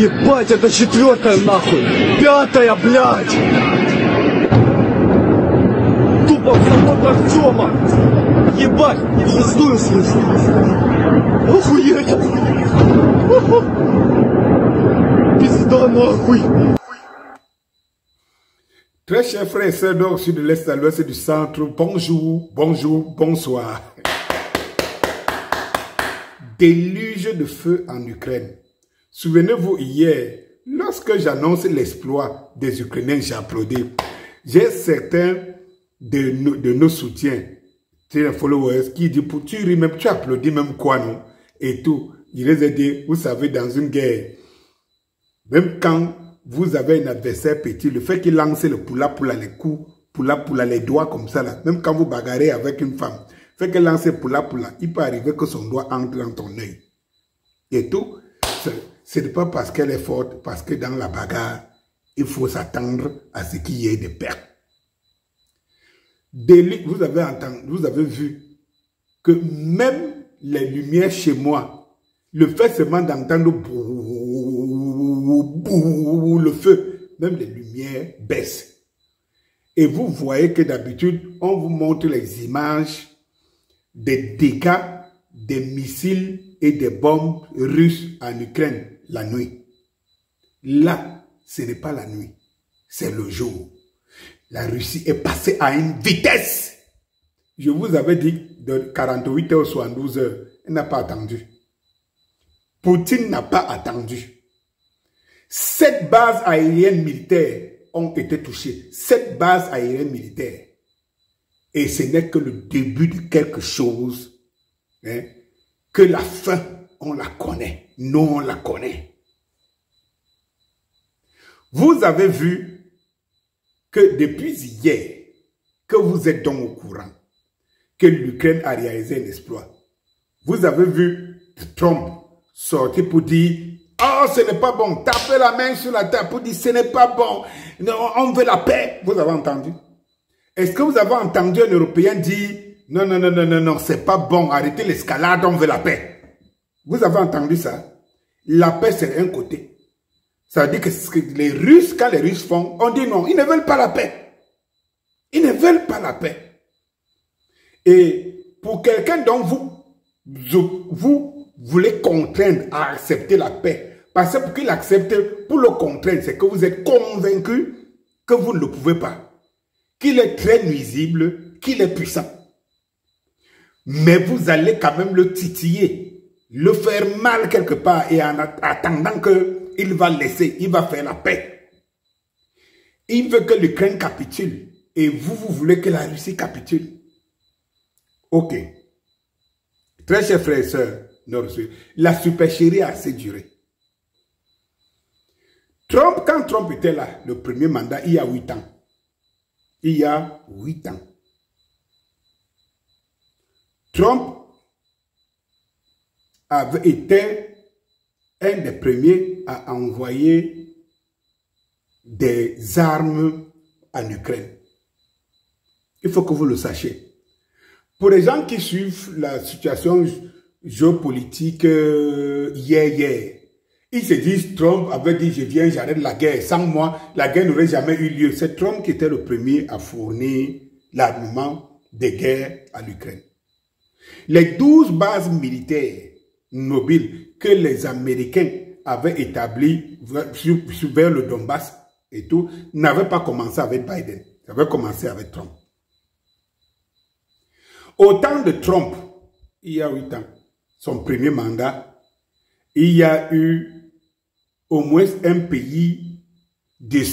Ебать, это 4-я нахуй! 5-я, блядь! Тупо завод Артема! Ебать, пиздую слышу! Охуеть! Пизда нахуй! Très chers frères et sœurs d'or sur de l'Est à l'Ouest et du Centre, bonjour, bonjour, bonsoir. Déluge de feu en Ukraine. Souvenez-vous hier, lorsque j'annonce l'exploit des Ukrainiens, j'ai applaudi. J'ai certains de nos soutiens, des followers, qui disent, tu ris même, tu applaudis même quoi, non? Et tout. Je les ai dit, vous savez, dans une guerre, même quand vous avez un adversaire petit, le fait qu'il lance le poula les coups, poula les doigts comme ça, là, même quand vous bagarrez avec une femme, le fait qu'elle lance poula, il peut arriver que son doigt entre dans ton œil. Et tout, ce n'est pas parce qu'elle est forte, parce que dans la bagarre, il faut s'attendre à ce qu'il y ait des pertes. Vous avez vu que même les lumières chez moi, le fait seulement d'entendre le feu, même les lumières baissent. Et vous voyez que d'habitude, on vous montre les images des dégâts des missiles et des bombes russes en Ukraine la nuit. Là, ce n'est pas la nuit, c'est le jour. La Russie est passée à une vitesse. Je vous avais dit de 48 heures ou 72 heures. Elle n'a pas attendu. Poutine n'a pas attendu. 7 bases aériennes militaires ont été touchées. 7 bases aériennes militaires. Et ce n'est que le début de quelque chose. Hein, que la fin, on la connaît. Nous, on la connaît. Vous avez vu que depuis hier, que vous êtes donc au courant, que l'Ukraine a réalisé un exploit. Vous avez vu Trump sortir pour dire « Oh, ce n'est pas bon ». Tapez la main sur la table pour dire « Ce n'est pas bon, non, on veut la paix ». Vous avez entendu? Est-ce que vous avez entendu un Européen dire « Non, non, non, non, non, non, c'est pas bon, arrêtez l'escalade, on veut la paix ». Vous avez entendu ça? La paix, c'est un côté. Ça veut dire que les Russes, quand les Russes font, on dit non, ils ne veulent pas la paix. Ils ne veulent pas la paix. Et pour quelqu'un dont vous voulez contraindre à accepter la paix, parce que pour qu'il accepte, pour le contraindre, c'est que vous êtes convaincu que vous ne le pouvez pas, qu'il est très nuisible, qu'il est puissant. Mais vous allez quand même le titiller, le faire mal quelque part et en attendant qu'il va laisser, il va faire la paix. Il veut que l'Ukraine capitule et vous voulez que la Russie capitule. Ok. Très chers frères et sœurs, la supercherie a assez duré. Trump, quand Trump était là, le premier mandat, il y a 8 ans. Il y a 8 ans. Trump avait été un des premiers à envoyer des armes en Ukraine. Il faut que vous le sachiez. Pour les gens qui suivent la situation géopolitique hier, ils se disent Trump avait dit je viens, j'arrête la guerre. Sans moi, la guerre n'aurait jamais eu lieu. C'est Trump qui était le premier à fournir l'armement de guerre à l'Ukraine. Les 12 bases militaires mobiles que les Américains avaient établies vers le Donbass et tout, n'avaient pas commencé avec Biden. Ça avait commencé avec Trump. Au temps de Trump, il y a 8 ans, son premier mandat, il y a eu au moins un pays de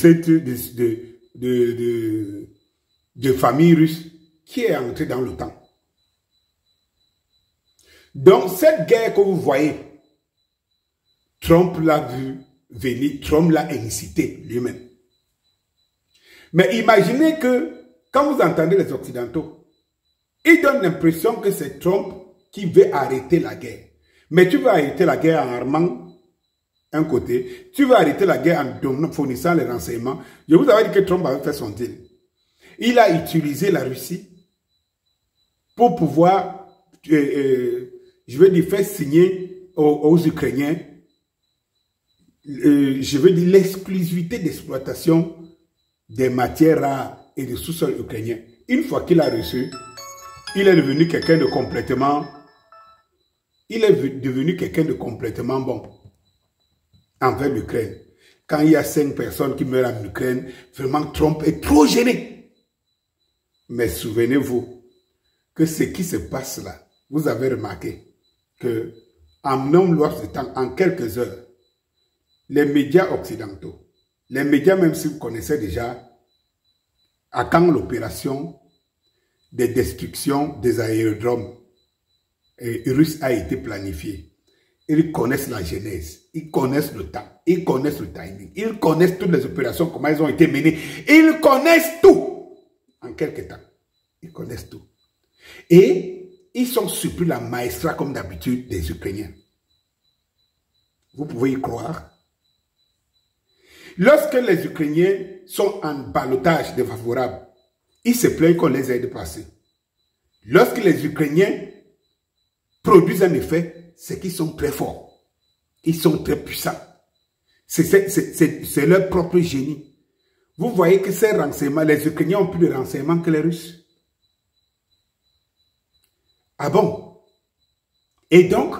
famille russe qui est entré dans l'OTAN. Donc cette guerre que vous voyez, Trump l'a vu venir, Trump l'a incité lui-même. Mais imaginez que quand vous entendez les Occidentaux, ils donnent l'impression que c'est Trump qui veut arrêter la guerre. Mais tu veux arrêter la guerre en armant un côté, tu veux arrêter la guerre en fournissant les renseignements. Je vous avais dit que Trump avait fait son deal. Il a utilisé la Russie pour pouvoir, je veux dire, faire signer aux Ukrainiens je veux dire, l'exclusivité d'exploitation des matières rares et des sous-sols ukrainiens. Une fois qu'il a reçu, il est devenu quelqu'un de complètement, bon envers l'Ukraine. Quand il y a 5 personnes qui meurent en Ukraine, vraiment Trump est trop gêné. Mais souvenez-vous que ce qui se passe là, vous avez remarqué que en un laps de temps, en quelques heures, les médias occidentaux, les médias même si vous connaissez déjà, à quand l'opération de destruction des aérodromes russes a été planifiée. Ils connaissent la genèse, ils connaissent le temps, ils connaissent le timing, ils connaissent toutes les opérations, comment elles ont été menées. Ils connaissent tout en quelques temps. Ils connaissent tout. Et ils sont surpris la maestra comme d'habitude des Ukrainiens. Vous pouvez y croire. Lorsque les Ukrainiens sont en ballottage défavorable, ils se plaignent qu'on les aide passer. Lorsque les Ukrainiens produisent un effet, c'est qu'ils sont très forts. Ils sont très puissants. C'est leur propre génie. Vous voyez que ces renseignements, les Ukrainiens ont plus de renseignements que les Russes. Ah bon? Et donc,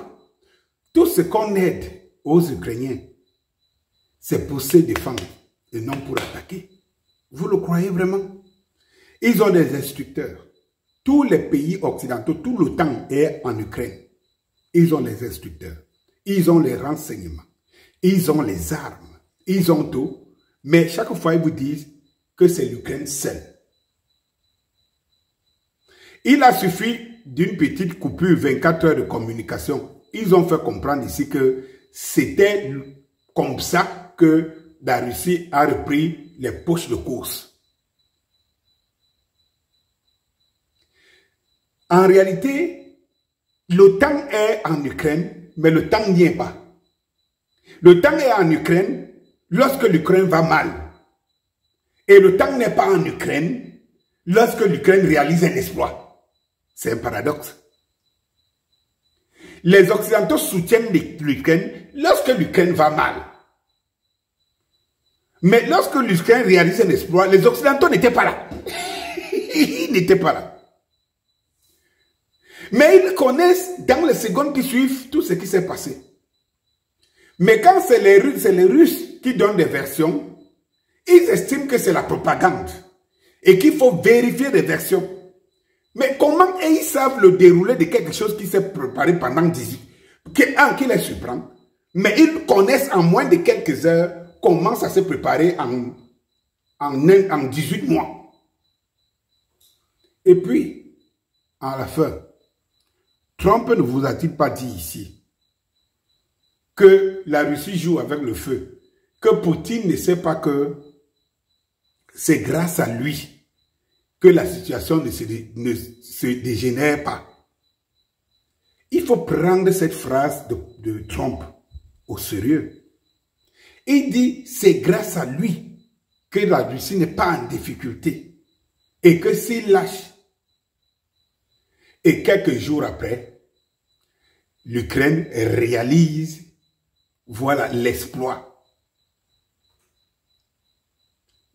tout ce qu'on aide aux Ukrainiens, c'est pour se défendre et non pour attaquer. Vous le croyez vraiment? Ils ont des instructeurs. Tous les pays occidentaux, tout le temps est en Ukraine. Ils ont les instructeurs. Ils ont les renseignements. Ils ont les armes. Ils ont tout. Mais chaque fois, ils vous disent que c'est l'Ukraine seule. Il a suffi d'une petite coupure, 24 heures de communication. Ils ont fait comprendre ici que c'était comme ça que la Russie a repris les poches de course. En réalité, l'OTAN est en Ukraine, mais le temps n'y est pas. Le temps est en Ukraine lorsque l'Ukraine va mal. Et le temps n'est pas en Ukraine lorsque l'Ukraine réalise un exploit. C'est un paradoxe. Les Occidentaux soutiennent l'Ukraine lorsque l'Ukraine va mal. Mais lorsque l'Ukraine réalise un exploit, les Occidentaux n'étaient pas là. Ils n'étaient pas là. Mais ils connaissent dans les secondes qui suivent tout ce qui s'est passé. Mais quand c'est les Russes qui donnent des versions, ils estiment que c'est la propagande et qu'il faut vérifier les versions. Mais comment ils savent le déroulé de quelque chose qui s'est préparé pendant 18 ans, qui les surprend, mais ils connaissent en moins de quelques heures comment ça s'est préparé en 18 mois. Et puis, à la fin, Trump ne vous a-t-il pas dit ici que la Russie joue avec le feu, que Poutine ne sait pas que c'est grâce à lui que la situation ne se dégénère pas. Il faut prendre cette phrase de Trump au sérieux. Il dit c'est grâce à lui que la Russie n'est pas en difficulté et que s'il lâche, et quelques jours après, l'Ukraine réalise, voilà, l'exploit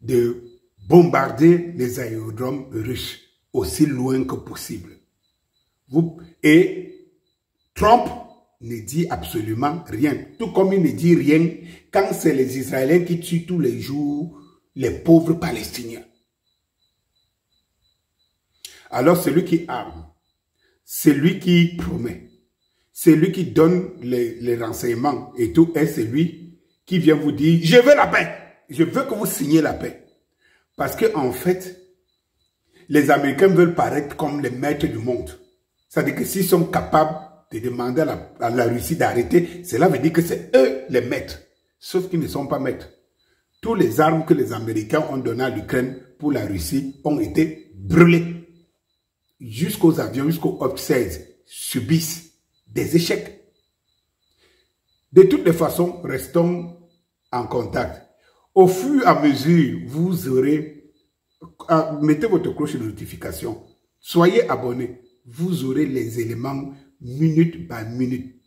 de bombarder les aérodromes russes aussi loin que possible. Et Trump ne dit absolument rien. Tout comme il ne dit rien quand c'est les Israéliens qui tuent tous les jours les pauvres Palestiniens. Alors celui qui arme, celui qui promet, celui qui donne les renseignements et tout, est celui qui vient vous dire « Je veux la paix, je veux que vous signiez la paix ». Parce qu'en fait, les Américains veulent paraître comme les maîtres du monde. C'est-à-dire que s'ils sont capables de demander à la Russie d'arrêter, cela veut dire que c'est eux les maîtres. Sauf qu'ils ne sont pas maîtres. Toutes les armes que les Américains ont données à l'Ukraine pour la Russie ont été brûlées. Jusqu'aux avions, jusqu'aux F-16 subissent des échecs. De toutes les façons, restons en contact. Au fur et à mesure, vous aurez, mettez votre cloche de notification, soyez abonnés, vous aurez les éléments minute par minute.